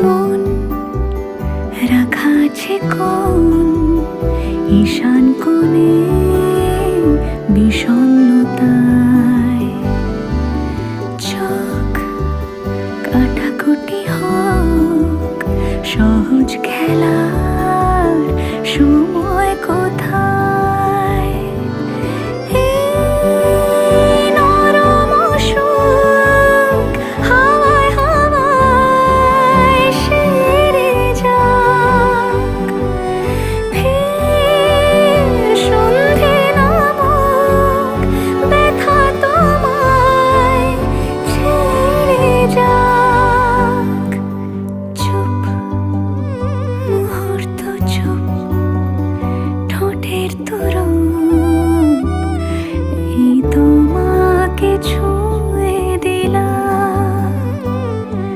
মন রাখা আছে কোন ঈশান কোণে বিষণ্ণতায়। চোখ কাটাকুটি হোক, সহজ খেলার সময়